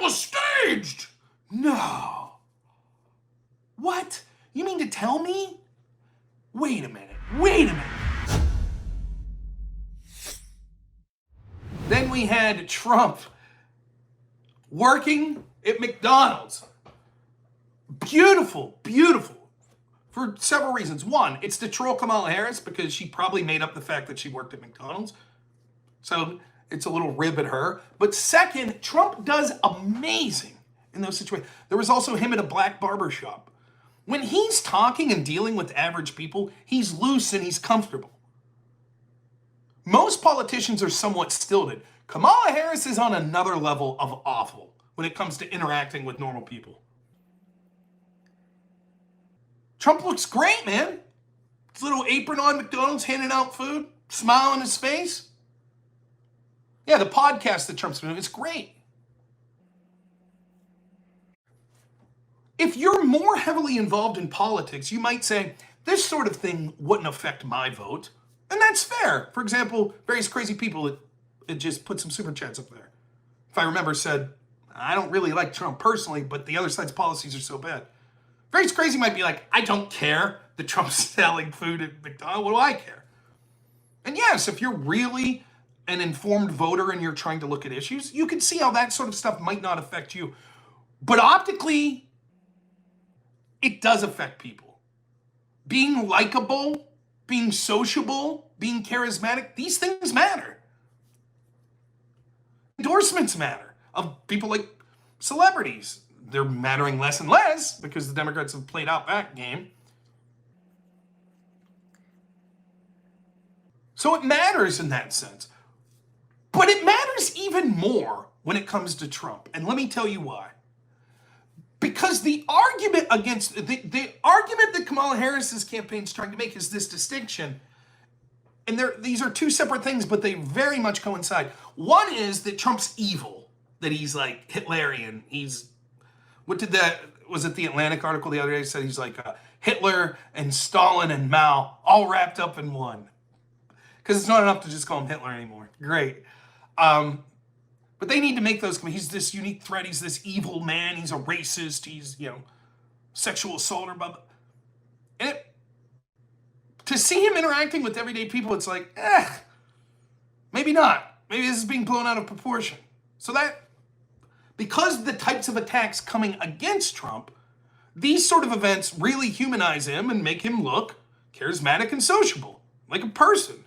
was staged! No. What? You mean to tell me? Wait a minute. Then we had Trump working at McDonald's. Beautiful. For several reasons. One, it's to troll Kamala Harris because she probably made up the fact that she worked at McDonald's. So it's a little rib at her. But second, Trump does amazing in those situations. There was also him at a black barber shop. When he's talking and dealing with average people, he's loose and he's comfortable. Most politicians are somewhat stilted. Kamala Harris is on another level of awful when it comes to interacting with normal people. Trump looks great, man. His little apron on McDonald's, handing out food, smile on his face. Yeah, the podcast that Trump's been doing is great. If you're more heavily involved in politics, you might say, this sort of thing wouldn't affect my vote. And that's fair. For example, various crazy people that just put some super chats up there. If I remember, said, I don't really like Trump personally, but the other side's policies are so bad. Various crazy might be like, I don't care that Trump's selling food at McDonald's. What do I care? And yes, if you're really an informed voter and you're trying to look at issues, you can see how that sort of stuff might not affect you. But optically, it does affect people. Being likable, being sociable, being charismatic, these things matter. Endorsements matter of people like celebrities. They're mattering less and less because the Democrats have played out that game. So it matters in that sense. But it matters even more when it comes to Trump. And let me tell you why. Because the argument against the argument that Kamala Harris's campaign is trying to make is this distinction. And these are two separate things, but they very much coincide. One is that Trump's evil, that he's like Hitlerian. Was it the Atlantic article the other day said he's like Hitler and Stalin and Mao all wrapped up in one. Because it's not enough to just call him Hitler anymore. Great. But they need to make those, he's this unique threat, he's this evil man, he's a racist, he's, sexual assault or blah, blah. And to see him interacting with everyday people, it's like, maybe not. Maybe this is being blown out of proportion. So that, because the types of attacks coming against Trump, these sort of events really humanize him and make him look charismatic and sociable, like a person.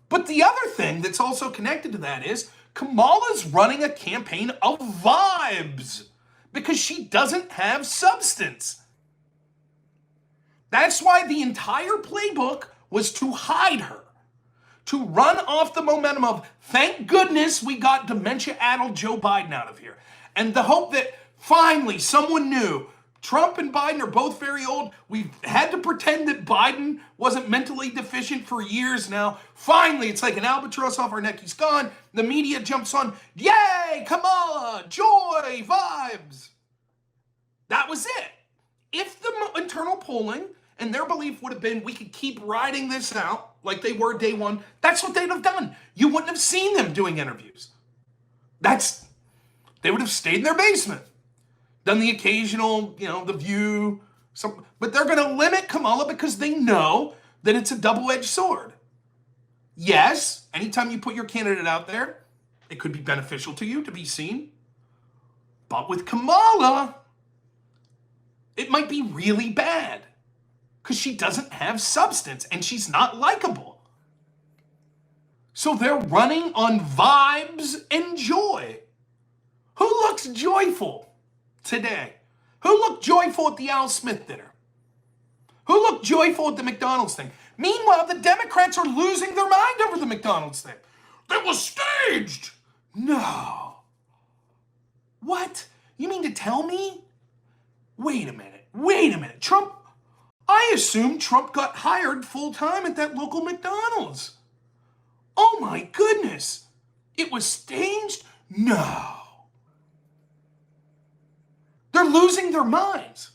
But the other thing that's also connected to that is Kamala's running a campaign of vibes because she doesn't have substance. That's why the entire playbook was to hide her, to run off the momentum of, thank goodness we got dementia-addled Joe Biden out of here. And the hope that finally someone knew Trump and Biden are both very old. We've had to pretend that Biden wasn't mentally deficient for years now. Finally, it's like an albatross off our neck. He's gone. The media jumps on. Yay, Kamala, joy, vibes. That was it. If the internal polling and their belief would have been we could keep riding this out like they were day one, that's what they'd have done. You wouldn't have seen them doing interviews. They would have stayed in their basement. Done the occasional, The View, but they're going to limit Kamala because they know that it's a double-edged sword. Yes, anytime you put your candidate out there, it could be beneficial to you to be seen. But with Kamala, it might be really bad because she doesn't have substance and she's not likable. So they're running on vibes and joy. Who looks joyful today? Who looked joyful at the Al Smith dinner? Who looked joyful at the McDonald's thing? Meanwhile, the Democrats are losing their mind over the McDonald's thing. That was staged! No. What? You mean to tell me? Wait a minute. Trump, I assumed Trump got hired full-time at that local McDonald's. Oh my goodness. It was staged? No. They're losing their minds.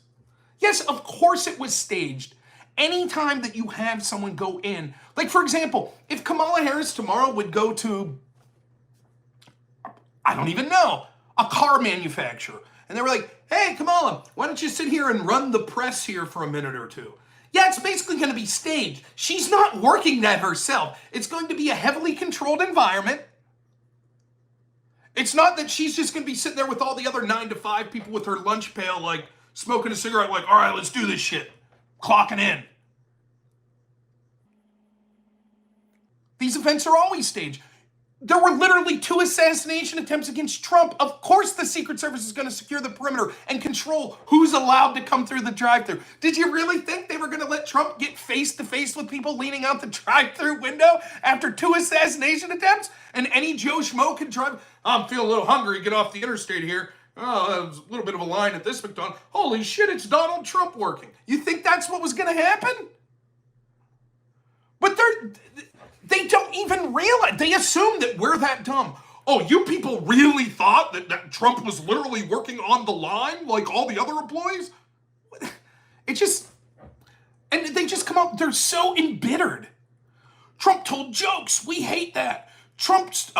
Yes, of course it was staged. Anytime that you have someone go in, like for example, if Kamala Harris tomorrow would go to I don't even know, a car manufacturer. And they were like, hey, Kamala, why don't you sit here and run the press here for a minute or two? Yeah, it's basically going to be staged. She's not working that herself. It's going to be a heavily controlled environment. It's not that she's just going to be sitting there with all the other 9 to 5 people with her lunch pail, like smoking a cigarette, like, all right, let's do this shit. Clocking in. These events are always staged. There were literally 2 assassination attempts against Trump. Of course the Secret Service is going to secure the perimeter and control who's allowed to come through the drive-thru. Did you really think they were going to let Trump get face-to-face with people leaning out the drive-thru window after 2 assassination attempts? And any Joe Schmo can drive, I'm feeling a little hungry, get off the interstate here. Oh, there's a little bit of a line at this McDonald's. Holy shit, it's Donald Trump working. You think that's what was going to happen? But they don't even realize. They assume that we're that dumb. Oh, you people really thought that Trump was literally working on the line like all the other employees? It just, and they just come up, they're so embittered. Trump told jokes. We hate that. Trump's,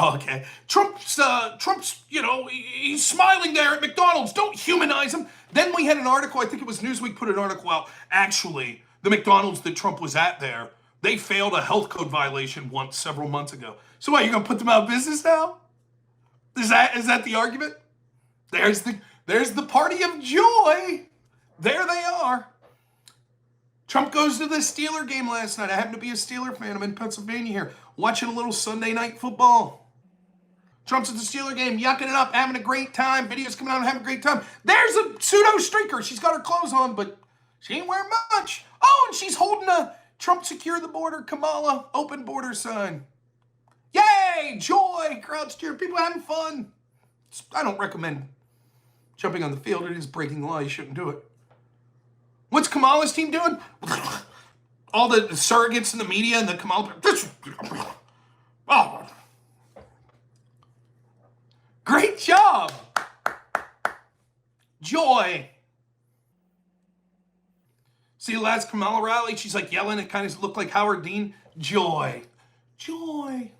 he's smiling there at McDonald's. Don't humanize him. Then we had an article, I think it was Newsweek put an article out. Actually, the McDonald's that Trump was at there, they failed a health code violation once several months ago. So what, you're going to put them out of business now? Is that the argument? There's the party of joy. There they are. Trump goes to the Steeler game last night. I happen to be a Steeler fan. I'm in Pennsylvania here, watching a little Sunday night football. Trump's at the Steeler game, yucking it up, having a great time. Videos coming out, having a great time. There's a pseudo-streaker. She's got her clothes on, but she ain't wearing much. Oh, and she's holding a Trump secure the border, Kamala open border sign. Yay, joy, crowds cheer, people having fun. I don't recommend jumping on the field. It is breaking the law. You shouldn't do it. What's Kamala's team doing? All the surrogates in the media and the Kamala. Oh. Great job. Joy. See the last Kamala rally? She's like yelling. It kind of looked like Howard Dean. Joy. Joy.